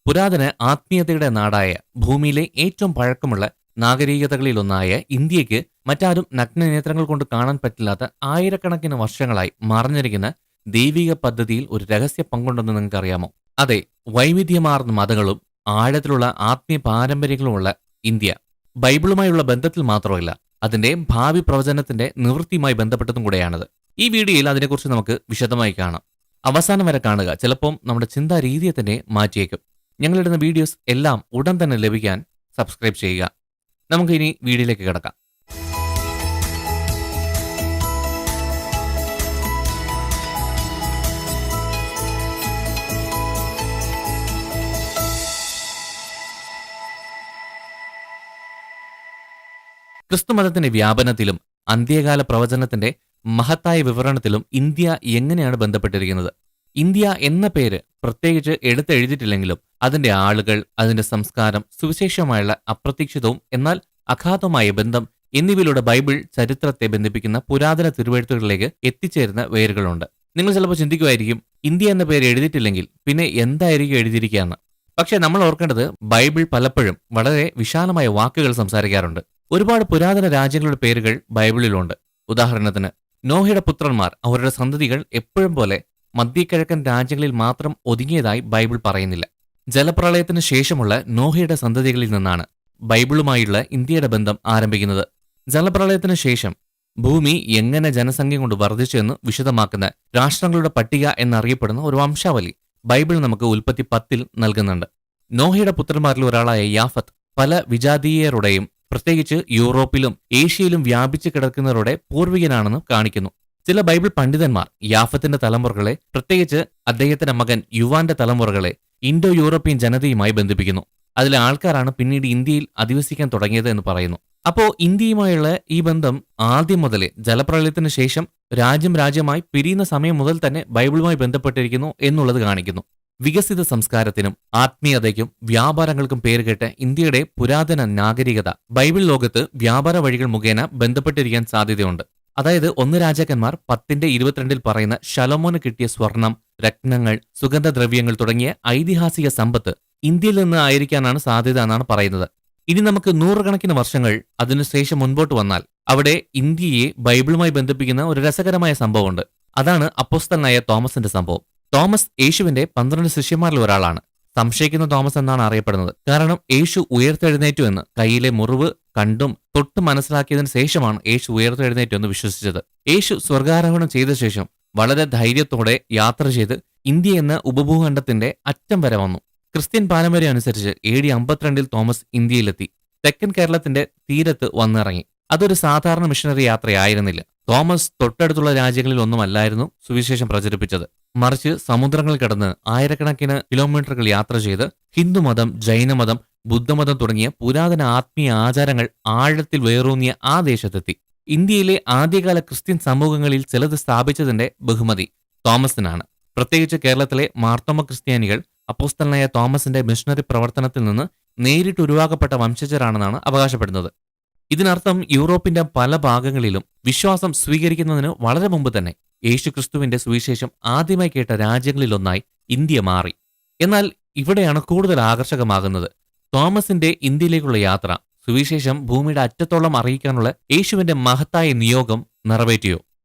പുരാതന ആത്മീയതയുടെ നാടായ ഭൂമിയിലെ ഏറ്റവും പഴക്കമുള്ള നാഗരികതകളിലൊന്നായ ഇന്ത്യക്ക് മറ്റാരും നഗ്നനേത്രങ്ങൾ കൊണ്ട് കാണാൻ പറ്റില്ലാത്ത ആയിരക്കണക്കിന് വർഷങ്ങളായി മറഞ്ഞിരിക്കുന്ന ദൈവിക പദ്ധതിയിൽ ഒരു രഹസ്യ പങ്കുണ്ടെന്ന് നിങ്ങൾക്കറിയാമോ? അതെ, വൈവിധ്യമാർന്ന മതങ്ങളും ആഴത്തിലുള്ള ആത്മീയ പാരമ്പര്യങ്ങളുമുള്ള ഇന്ത്യ ബൈബിളുമായുള്ള ബന്ധത്തിൽ മാത്രമല്ല, അതിന്റെ ഭാവി പ്രവചനത്തിന്റെ നിവൃത്തിയുമായി ബന്ധപ്പെട്ടതും കൂടെയാണത്. ഈ വീഡിയോയിൽ അതിനെക്കുറിച്ച് നമുക്ക് വിശദമായി കാണാം. അവസാനം വരെ കാണുക. ചിലപ്പം നമ്മുടെ ചിന്താ രീതിയെ തന്നെ മാറ്റിയേക്കും. ഞങ്ങളിടുന്ന വീഡിയോസ് എല്ലാം ഉടൻ തന്നെ ലഭിക്കാൻ സബ്സ്ക്രൈബ് ചെയ്യുക. നമുക്ക് ഇനി വീഡിയോയിലേക്ക് കിടക്കാം. ക്രിസ്തുമതത്തിന്റെ വ്യാപനത്തിലും അന്ത്യകാല പ്രവചനത്തിന്റെ മഹത്തായ വിവരണത്തിലും ഇന്ത്യ എങ്ങനെയാണ് ബന്ധപ്പെട്ടിരിക്കുന്നത്? ഇന്ത്യ എന്ന പേര് പ്രത്യേകിച്ച് എടുത്തെഴുതിയിട്ടില്ലെങ്കിലും അതിന്റെ ആളുകൾ, അതിന്റെ സംസ്കാരം, സുവിശേഷമായുള്ള അപ്രതീക്ഷിതവും എന്നാൽ അഗാധമായ ബന്ധം എന്നിവയിലൂടെ ബൈബിൾ ചരിത്രത്തെ ബന്ധിപ്പിക്കുന്ന പുരാതന തിരുവെഴുത്തുകളിലേക്ക് എത്തിച്ചേരുന്ന വേരുകളുണ്ട്. നിങ്ങൾ ചിലപ്പോൾ ചിന്തിക്കുമായിരിക്കും, ഇന്ത്യ എന്ന പേര് എഴുതിയിട്ടില്ലെങ്കിൽ പിന്നെ എന്തായിരിക്കും എഴുതിയിരിക്കുകയെന്ന്. പക്ഷേ നമ്മൾ ഓർക്കേണ്ടത്, ബൈബിൾ പലപ്പോഴും വളരെ വിശാലമായ വാക്കുകൾ സംസാരിക്കാറുണ്ട്. ഒരുപാട് പുരാതന രാജ്യങ്ങളുടെ പേരുകൾ ബൈബിളിലുണ്ട്. ഉദാഹരണത്തിന്, നോഹയുടെ പുത്രന്മാർ, അവരുടെ സന്തതികൾ എപ്പോഴും പോലെ മധ്യകിഴക്കൻ രാജ്യങ്ങളിൽ മാത്രം ഒതുങ്ങിയതായി ബൈബിൾ പറയുന്നില്ല. ജലപ്രളയത്തിന് ശേഷമുള്ള നോഹയുടെ സന്തതികളിൽ നിന്നാണ് ബൈബിളുമായുള്ള ഇന്ത്യയുടെ ബന്ധം ആരംഭിക്കുന്നത്. ജലപ്രളയത്തിന് ശേഷം ഭൂമി എങ്ങനെ ജനസംഖ്യ കൊണ്ട് വർദ്ധിച്ചു എന്ന് വിശദമാക്കുന്ന രാഷ്ട്രങ്ങളുടെ പട്ടിക എന്നറിയപ്പെടുന്ന ഒരു വംശാവലി ബൈബിൾ നമുക്ക് ഉൽപ്പത്തി 10 നൽകുന്നുണ്ട്. നോഹയുടെ പുത്രന്മാരിൽ ഒരാളായ യാഫത്ത് പല വിജാതീയരുടെയും പ്രത്യേകിച്ച് യൂറോപ്പിലും ഏഷ്യയിലും വ്യാപിച്ചു കിടക്കുന്നവരുടെ പൂർവികനാണെന്ന് കാണിക്കുന്നു. ചില ബൈബിൾ പണ്ഡിതന്മാർ യാഫത്തിന്റെ തലമുറകളെ, പ്രത്യേകിച്ച് അദ്ദേഹത്തിന്റെ മകൻ യുവാന്റെ തലമുറകളെ ഇൻഡോ യൂറോപ്യൻ ജനതയുമായി ബന്ധിപ്പിക്കുന്നു. അതിലെ ആൾക്കാരാണ് പിന്നീട് ഇന്ത്യയിൽ അധിവസിക്കാൻ തുടങ്ങിയത് എന്ന് പറയുന്നു. അപ്പോ ഇന്ത്യയുമായുള്ള ഈ ബന്ധം ആദ്യം മുതലേ, ജലപ്രളയത്തിന് ശേഷം രാജ്യമായി പിരിയുന്ന സമയം മുതൽ തന്നെ ബൈബിളുമായി ബന്ധപ്പെട്ടിരിക്കുന്നു എന്നുള്ളത് കാണിക്കുന്നു. വികസിത സംസ്കാരത്തിനും ആത്മീയതയ്ക്കും വ്യാപാരങ്ങൾക്കും പേരുകേട്ട ഇന്ത്യയുടെ പുരാതന നാഗരികത ബൈബിൾ ലോകത്ത് വ്യാപാര വഴികൾ മുഖേന ബന്ധപ്പെട്ടിരിക്കാൻ സാധ്യതയുണ്ട്. അതായത് 1 രാജാക്കന്മാർ 10:22 പറയുന്ന ശലോമോന് കിട്ടിയ സ്വർണം, രത്നങ്ങൾ, സുഗന്ധദ്രവ്യങ്ങൾ തുടങ്ങിയ ഐതിഹാസിക സമ്പത്ത് ഇന്ത്യയിൽ നിന്ന് ആയിരിക്കാനാണ് സാധ്യത എന്നാണ് പറയുന്നത്. ഇനി നമുക്ക് നൂറുകണക്കിന് വർഷങ്ങൾ അതിനുശേഷം മുൻപോട്ട് വന്നാൽ അവിടെ ഇന്ത്യയെ ബൈബിളുമായി ബന്ധിപ്പിക്കുന്ന ഒരു രസകരമായ സംഭവമുണ്ട്. അതാണ് അപ്പോസ്തലനായ തോമസിന്റെ സംഭവം. തോമസ് യേശുവിന്റെ 12 ശിഷ്യന്മാരിൽ ഒരാളാണ്. സംശയിക്കുന്ന തോമസ് എന്നാണ് അറിയപ്പെടുന്നത്. കാരണം യേശു ഉയർത്തെഴുന്നേറ്റു എന്ന് കയ്യിലെ മുറിവ് കണ്ടും തൊട്ട് മനസ്സിലാക്കിയതിനു ശേഷമാണ് യേശു ഉയർത്തെഴുന്നേറ്റു എന്ന് വിശ്വസിച്ചത്. യേശു സ്വർഗാരോഹണം ചെയ്ത ശേഷം വളരെ ധൈര്യത്തോടെ യാത്ര ചെയ്ത് ഇന്ത്യ എന്ന ഉപഭൂഖണ്ഡത്തിന്റെ അറ്റം വരെ വന്നു. ക്രിസ്ത്യൻ പാരമ്പര്യം അനുസരിച്ച് AD 52 തോമസ് ഇന്ത്യയിലെത്തി. തെക്കൻ കേരളത്തിന്റെ തീരത്ത് വന്നിറങ്ങി. അതൊരു സാധാരണ മിഷണറി യാത്രയായിരുന്നില്ല. തോമസ് തൊട്ടടുത്തുള്ള രാജ്യങ്ങളിൽ ഒന്നുമല്ലായിരുന്നു സുവിശേഷം പ്രചരിപ്പിച്ചത്. മറിച്ച് സമുദ്രങ്ങൾ കടന്ന് ആയിരക്കണക്കിന് കിലോമീറ്ററുകൾ യാത്ര ചെയ്ത് ഹിന്ദുമതം, ജൈനമതം, ബുദ്ധമതം തുടങ്ങിയ പുരാതന ആത്മീയ ആചാരങ്ങൾ ആഴത്തിൽ വേറൂന്നിയ ആ ദേശത്തെത്തി. ഇന്ത്യയിലെ ആദ്യകാല ക്രിസ്ത്യൻ സമൂഹങ്ങളിൽ ചിലത് സ്ഥാപിച്ചതിന്റെ ബഹുമതി തോമസിനാണ്. പ്രത്യേകിച്ച് കേരളത്തിലെ മാർത്തോമ ക്രിസ്ത്യാനികൾ അപ്പോസ്തലനായ തോമസിന്റെ മിഷണറി പ്രവർത്തനത്തിൽ നിന്ന് നേരിട്ട് ഉരുവാക്കപ്പെട്ട വംശജരാണെന്നാണ് അവകാശപ്പെടുന്നത്. ഇതിനർത്ഥം യൂറോപ്പിന്റെ പല ഭാഗങ്ങളിലും വിശ്വാസം സ്വീകരിക്കുന്നതിന് വളരെ മുമ്പ് തന്നെ യേശുക്രിസ്തുവിന്റെ സുവിശേഷം ആദ്യമായി കേട്ട രാജ്യങ്ങളിലൊന്നായി ഇന്ത്യ മാറി. എന്നാൽ ഇവിടെയാണ് കൂടുതൽ ആകർഷകമാകുന്നത്. തോമസിന്റെ ഇന്ത്യയിലേക്കുള്ള യാത്ര സുവിശേഷം ഭൂമിയുടെ അറ്റത്തോളം അറിയിക്കാനുള്ള യേശുവിന്റെ മഹത്തായ നിയോഗം നിറവേറ്റിയോ?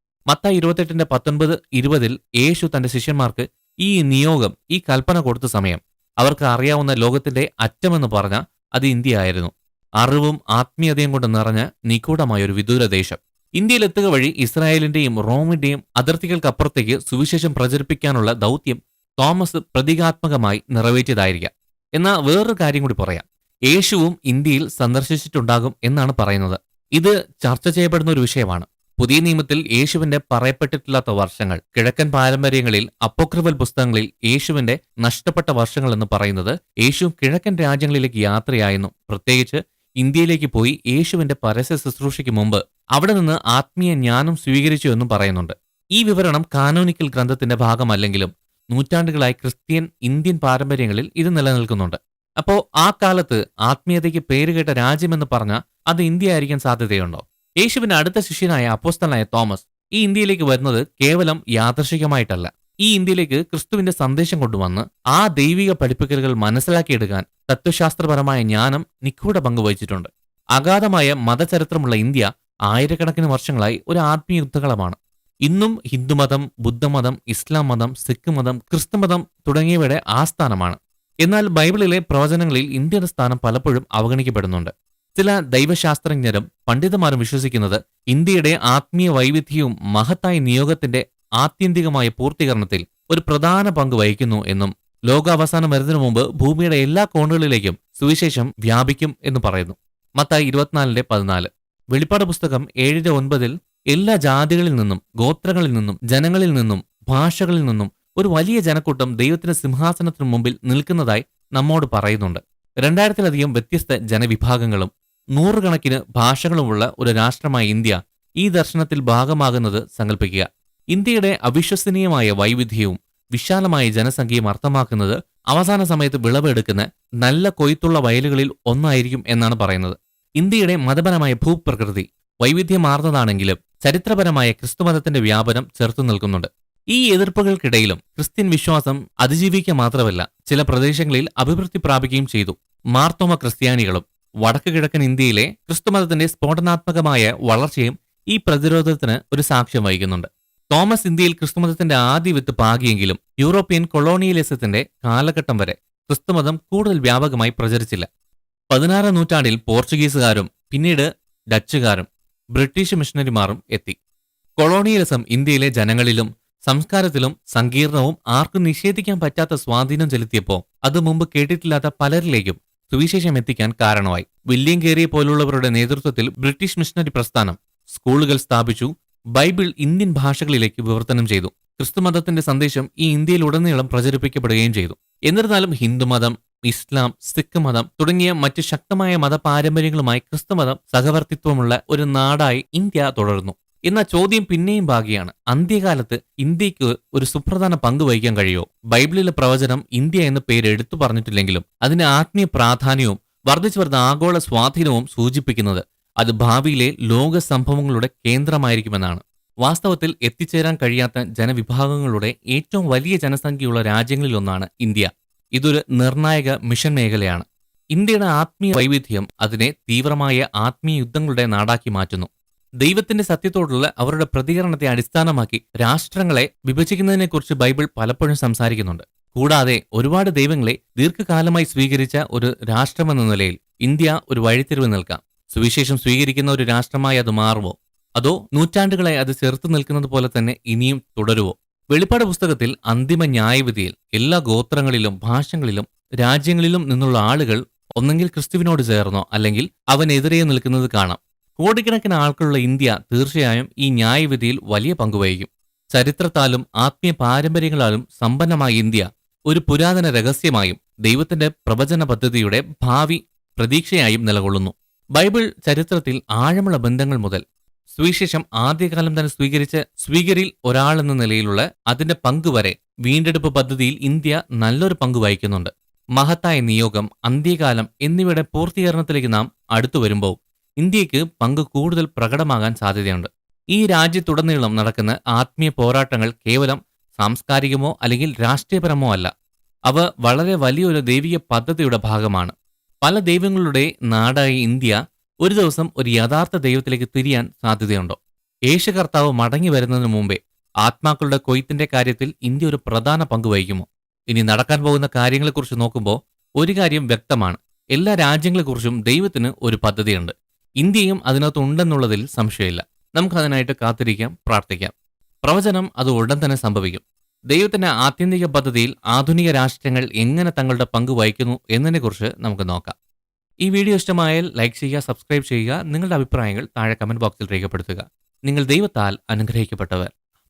മത്തായി 28:19-20 യേശു തന്റെ ശിഷ്യന്മാർക്ക് ഈ നിയോഗം, ഈ കൽപ്പന കൊടുത്ത സമയം അവർക്ക് അറിയാവുന്ന ലോകത്തിന്റെ അറ്റമെന്ന് പറഞ്ഞ അത് ഇന്ത്യ ആയിരുന്നു. അറിവും ആത്മീയതയും കൊണ്ട് നിറഞ്ഞ നിഗൂഢമായ ഒരു വിദൂര ദേശം. ഇന്ത്യയിലെത്തുക വഴി ഇസ്രായേലിന്റെയും റോമിന്റെയും അതിർത്തികൾക്കപ്പുറത്തേക്ക് സുവിശേഷം പ്രചരിപ്പിക്കാനുള്ള ദൗത്യം തോമസ് പ്രതീകാത്മകമായി നിറവേറ്റിയതായിരിക്കാം. എന്നാൽ വേറൊരു കാര്യം കൂടി പറയാം. യേശുവും ഇന്ത്യയിൽ സന്ദർശിച്ചിട്ടുണ്ടാകും എന്നാണ് പറയുന്നത്. ഇത് ചർച്ച ചെയ്യപ്പെടുന്ന ഒരു വിഷയമാണ്. പുതിയ നിയമത്തിൽ യേശുവിന്റെ പറയപ്പെട്ടിട്ടില്ലാത്ത വർഷങ്ങൾ, കിഴക്കൻ പാരമ്പര്യങ്ങളിൽ, അപ്പോക്രിഫൽ പുസ്തകങ്ങളിൽ യേശുവിന്റെ നഷ്ടപ്പെട്ട വർഷങ്ങൾ എന്ന് പറയുന്നത് യേശു കിഴക്കൻ രാജ്യങ്ങളിലേക്ക് യാത്രയായെന്നും പ്രത്യേകിച്ച് ഇന്ത്യയിലേക്ക് പോയി യേശുവിന്റെ പരസ്യ ശുശ്രൂഷയ്ക്ക് മുമ്പ് അവിടെ നിന്ന് ആത്മീയ ജ്ഞാനം സ്വീകരിച്ചു എന്നും പറയുന്നുണ്ട്. ഈ വിവരണം കാനോനിക്കൽ ഗ്രന്ഥത്തിന്റെ ഭാഗമല്ലെങ്കിലും നൂറ്റാണ്ടുകളായി ക്രിസ്ത്യൻ ഇന്ത്യൻ പാരമ്പര്യങ്ങളിൽ ഇത് നിലനിൽക്കുന്നുണ്ട്. അപ്പോ ആ കാലത്ത് ആത്മീയതയ്ക്ക് പേരുകേട്ട രാജ്യമെന്ന് പറഞ്ഞാൽ അത് ഇന്ത്യ ആയിരിക്കാൻ സാധ്യതയുണ്ടോ? യേശുവിന്റെ അടുത്ത ശിഷ്യനായ അപ്പോസ്തലനായ തോമസ് ഈ ഇന്ത്യയിലേക്ക് വരുന്നത് കേവലം യാദൃശികമായിട്ടല്ല. ഈ ഇന്ത്യയിലേക്ക് ക്രിസ്തുവിന്റെ സന്ദേശം കൊണ്ടുവന്ന് ആ ദൈവിക പഠിപ്പിക്കലുകൾ മനസ്സിലാക്കിയെടുക്കാൻ തത്വശാസ്ത്രപരമായ ജ്ഞാനം നിഗൂഢ പങ്കുവഹിച്ചിട്ടുണ്ട്. അഗാധമായ മതചരിത്രമുള്ള ഇന്ത്യ ആയിരക്കണക്കിന് വർഷങ്ങളായി ഒരു ആത്മീയ യുദ്ധകളമാണ്. ഇന്നും ഹിന്ദുമതം, ബുദ്ധമതം, ഇസ്ലാം മതം, സിഖ് മതം, ക്രിസ്തുമതം തുടങ്ങിയവയുടെ ആസ്ഥാനമാണ്. എന്നാൽ ബൈബിളിലെ പ്രവചനങ്ങളിൽ ഇന്ത്യയുടെ സ്ഥാനം പലപ്പോഴും അവഗണിക്കപ്പെടുന്നുണ്ട്. ചില ദൈവശാസ്ത്രജ്ഞരും പണ്ഡിതന്മാരും വിശ്വസിക്കുന്നത് ഇന്ത്യയുടെ ആത്മീയ വൈവിധ്യവും മഹത്തായ നിയോഗത്തിന്റെ ആത്യന്തികമായ പൂർത്തീകരണത്തിൽ ഒരു പ്രധാന പങ്ക് വഹിക്കുന്നു എന്നും ലോകാവസാനം വരുന്നതിനു മുമ്പ് ഭൂമിയുടെ എല്ലാ കോണുകളിലേക്കും സുവിശേഷം വ്യാപിക്കും എന്ന് പറയുന്നു. മത്തായി 24:14. വെളിപ്പാട് പുസ്തകം 7:9 എല്ലാ ജാതികളിൽ നിന്നും, ഗോത്രങ്ങളിൽ നിന്നും, ജനങ്ങളിൽ നിന്നും, ഭാഷകളിൽ നിന്നും ഒരു വലിയ ജനക്കൂട്ടം ദൈവത്തിന്റെ സിംഹാസനത്തിനു മുമ്പിൽ നിൽക്കുന്നതായി നമ്മോട് പറയുന്നുണ്ട്. 2000-ലധികം വ്യത്യസ്ത ജനവിഭാഗങ്ങളും 100 കണക്കിന് ഭാഷകളുമുള്ള ഒരു രാഷ്ട്രമായ ഇന്ത്യ ഈ ദർശനത്തിൽ ഭാഗമാകുന്നത് സങ്കല്പിക്കുക. ഇന്ത്യയുടെ അവിശ്വസനീയമായ വൈവിധ്യവും വിശാലമായ ജനസംഖ്യയും അർത്ഥമാക്കുന്നത് അവസാന സമയത്ത് വിളവെടുക്കുന്ന നല്ല കൊയ്ത്തുള്ള വയലുകളിൽ ഒന്നായിരിക്കും എന്നാണ് പറയുന്നത്. ഇന്ത്യയുടെ മതപരമായ ഭൂപ്രകൃതി വൈവിധ്യമാർന്നതാണെങ്കിലും ചരിത്രപരമായ ക്രിസ്തുമതത്തിന്റെ വ്യാപനം ചെറുത്തു നിൽക്കുന്നുണ്ട്. ഈ എതിർപ്പുകൾക്കിടയിലും ക്രിസ്ത്യൻ വിശ്വാസം അതിജീവിക്കുക മാത്രമല്ല, ചില പ്രദേശങ്ങളിൽ അഭിവൃദ്ധി പ്രാപിക്കുകയും ചെയ്തു. മാർത്തോമ ക്രിസ്ത്യാനികളും വടക്ക് കിഴക്കൻ ഇന്ത്യയിലെ ക്രിസ്തുമതത്തിന്റെ സ്ഫോടനാത്മകമായ വളർച്ചയും ഈ പ്രതിരോധത്തിന് ഒരു സാക്ഷ്യം വഹിക്കുന്നുണ്ട്. തോമസ് ഇന്ത്യയിൽ ക്രിസ്തുമതത്തിന്റെ ആദ്യ വിത്ത് പാകിയെങ്കിലും യൂറോപ്യൻ കൊളോണിയലിസത്തിന്റെ കാലഘട്ടം വരെ ക്രിസ്തുമതം കൂടുതൽ വ്യാപകമായി പ്രചരിച്ചില്ല. 16-ാം നൂറ്റാണ്ടിൽ പോർച്ചുഗീസുകാരും പിന്നീട് ഡച്ചുകാരും ബ്രിട്ടീഷ് മിഷണറിമാരും എത്തി. കൊളോണിയലിസം ഇന്ത്യയിലെ ജനങ്ങളിലും സംസ്കാരത്തിലും സങ്കീർണവും ആർക്കും നിഷേധിക്കാൻ പറ്റാത്ത സ്വാധീനം ചെലുത്തിയപ്പോൾ അത് മുമ്പ് കേട്ടിട്ടില്ലാത്ത പലരിലേക്കും സുവിശേഷം എത്തിക്കാൻ കാരണമായി. വില്യം കേരി പോലുള്ളവരുടെ നേതൃത്വത്തിൽ ബ്രിട്ടീഷ് മിഷണറി പ്രസ്ഥാനം സ്കൂളുകൾ സ്ഥാപിച്ചു. ബൈബിൾ ഇന്ത്യൻ ഭാഷകളിലേക്ക് വിവർത്തനം ചെയ്തു. ക്രിസ്തുമതത്തിന്റെ സന്ദേശം ഈ ഇന്ത്യയിലുടനീളം പ്രചരിപ്പിക്കപ്പെടുകയും ചെയ്തു. എന്നിരുന്നാലും ഹിന്ദുമതം, ഇസ്ലാം, സിഖ് മതം തുടങ്ങിയ മറ്റ് ശക്തമായ മതപാരമ്പര്യങ്ങളുമായി ക്രിസ്തുമതം സഹവർത്തിത്വമുള്ള ഒരു നാടായി ഇന്ത്യ തുടർന്നു. എന്നാൽ ചോദ്യം പിന്നെയും ബാക്കിയാണ്. അന്ത്യകാലത്ത് ഇന്ത്യക്ക് ഒരു സുപ്രധാന പങ്ക് വഹിക്കാൻ കഴിയുമോ? ബൈബിളിലെ പ്രവചനം ഇന്ത്യ എന്ന പേര് എടുത്തു പറഞ്ഞിട്ടില്ലെങ്കിലും അതിന്റെ ആത്മീയ പ്രാധാന്യവും വർദ്ധിച്ചു വരുന്ന ആഗോള സ്വാധീനവും സൂചിപ്പിക്കുന്നത് അത് ഭാവിയിലെ ലോക സംഭവങ്ങളുടെ കേന്ദ്രമായിരിക്കുമെന്നാണ്. വാസ്തവത്തിൽ എത്തിച്ചേരാൻ കഴിയാത്ത ജനവിഭാഗങ്ങളുടെ ഏറ്റവും വലിയ ജനസംഖ്യയുള്ള രാജ്യങ്ങളിലൊന്നാണ് ഇന്ത്യ. ഇതൊരു നിർണായക മിഷൻ മേഖലയാണ്. ഇന്ത്യയുടെ ആത്മീയ വൈവിധ്യം അതിനെ തീവ്രമായ ആത്മീയ യുദ്ധങ്ങളുടെ നാടാക്കി മാറ്റുന്നു. ദൈവത്തിന്റെ സത്യത്തോടുള്ള അവരുടെ പ്രതികരണത്തെ അടിസ്ഥാനമാക്കി രാഷ്ട്രങ്ങളെ വിഭജിക്കുന്നതിനെക്കുറിച്ച് ബൈബിൾ പലപ്പോഴും സംസാരിക്കുന്നുണ്ട്. കൂടാതെ ഒരുപാട് ദൈവങ്ങളെ ദീർഘകാലമായി സ്വീകരിച്ച ഒരു രാഷ്ട്രമെന്ന നിലയിൽ ഇന്ത്യ ഒരു വഴിത്തിരിവ് നിൽക്കാം. സുവിശേഷം സ്വീകരിക്കുന്ന ഒരു രാഷ്ട്രമായി അത് മാറുമോ, അതോ നൂറ്റാണ്ടുകളായി അത് ചെറുത്തു നിൽക്കുന്നത് പോലെ തന്നെ ഇനിയും തുടരുമോ? വെളിപ്പാട് പുസ്തകത്തിൽ അന്തിമ ന്യായവിധിയിൽ എല്ലാ ഗോത്രങ്ങളിലും ഭാഷകളിലും രാജ്യങ്ങളിലും നിന്നുള്ള ആളുകൾ ഒന്നെങ്കിൽ ക്രിസ്തുവിനോട് ചേർന്നോ അല്ലെങ്കിൽ അവനെതിരെ നിൽക്കുന്നത് കാണാം. കോടിക്കണക്കിന് ആൾക്കുള്ള ഇന്ത്യ തീർച്ചയായും ഈ ന്യായവിധിയിൽ വലിയ പങ്കുവഹിക്കും. ചരിത്രത്താലും ആത്മീയ പാരമ്പര്യങ്ങളാലും സമ്പന്നമായ ഇന്ത്യ ഒരു പുരാതന രഹസ്യമായും ദൈവത്തിന്റെ പ്രവചന പദ്ധതിയുടെ ഭാവി പ്രതീക്ഷയായും നിലകൊള്ളുന്നു. ബൈബിൾ ചരിത്രത്തിൽ ആഴമുള്ള ബന്ധങ്ങൾ മുതൽ സുവിശേഷം ആദ്യകാലം തന്നെ സ്വീകരിൽ ഒരാളെന്ന നിലയിലുള്ള അതിന്റെ പങ്കുവരെ വീണ്ടെടുപ്പ് പദ്ധതിയിൽ ഇന്ത്യ നല്ലൊരു പങ്ക് വഹിക്കുന്നുണ്ട്. മഹത്തായ നിയോഗം, അന്ത്യകാലം എന്നിവയുടെ പൂർത്തീകരണത്തിലേക്ക് നാം അടുത്തു വരുമ്പോൾ ഇന്ത്യക്ക് പങ്ക് കൂടുതൽ പ്രകടമാകാൻ സാധ്യതയുണ്ട്. ഈ രാജ്യത്തുടനീളം നടക്കുന്ന ആത്മീയ പോരാട്ടങ്ങൾ കേവലം സാംസ്കാരികമോ അല്ലെങ്കിൽ രാഷ്ട്രീയപരമോ അല്ല. അവ വളരെ വലിയൊരു ദൈവിക പദ്ധതിയുടെ ഭാഗമാണ്. പല ദൈവങ്ങളുടെ നാടായ ഇന്ത്യ ഒരു ദിവസം ഒരു യഥാർത്ഥ ദൈവത്തിലേക്ക് തിരിയാൻ സാധ്യതയുണ്ടോ? യേശു കർത്താവ് മടങ്ങി വരുന്നതിന് മുമ്പേ ആത്മാക്കളുടെ കൊയ്ത്തിന്റെ കാര്യത്തിൽ ഇന്ത്യ ഒരു പ്രധാന പങ്ക് വഹിക്കുമോ? ഇനി നടക്കാൻ പോകുന്ന കാര്യങ്ങളെക്കുറിച്ച് നോക്കുമ്പോൾ ഒരു കാര്യം വ്യക്തമാണ്. എല്ലാ രാജ്യങ്ങളെക്കുറിച്ചും ദൈവത്തിന് ഒരു പദ്ധതിയുണ്ട്. ഇന്ത്യയും അതിനകത്തുണ്ടെന്നുള്ളതിൽ സംശയമില്ല. നമുക്കതിനായിട്ട് കാത്തിരിക്കാം, പ്രാർത്ഥിക്കാം. പ്രവചനം അത് ഉടൻ തന്നെ സംഭവിക്കും. ദൈവത്തിന്റെ ആത്യന്തിക പദ്ധതിയിൽ ആധുനിക രാഷ്ട്രങ്ങൾ എങ്ങനെ തങ്ങളുടെ പങ്ക് വഹിക്കുന്നു എന്നതിനെക്കുറിച്ച് നമുക്ക് നോക്കാം. ഈ വീഡിയോ ഇഷ്ടമായാൽ ലൈക്ക് ചെയ്യുക, സബ്സ്ക്രൈബ് ചെയ്യുക. നിങ്ങളുടെ അഭിപ്രായങ്ങൾ താഴെ കമന്റ് ബോക്സിൽ രേഖപ്പെടുത്തുക. നിങ്ങൾ ദൈവത്താൽ അനുഗ്രഹിക്കപ്പെട്ടവർ.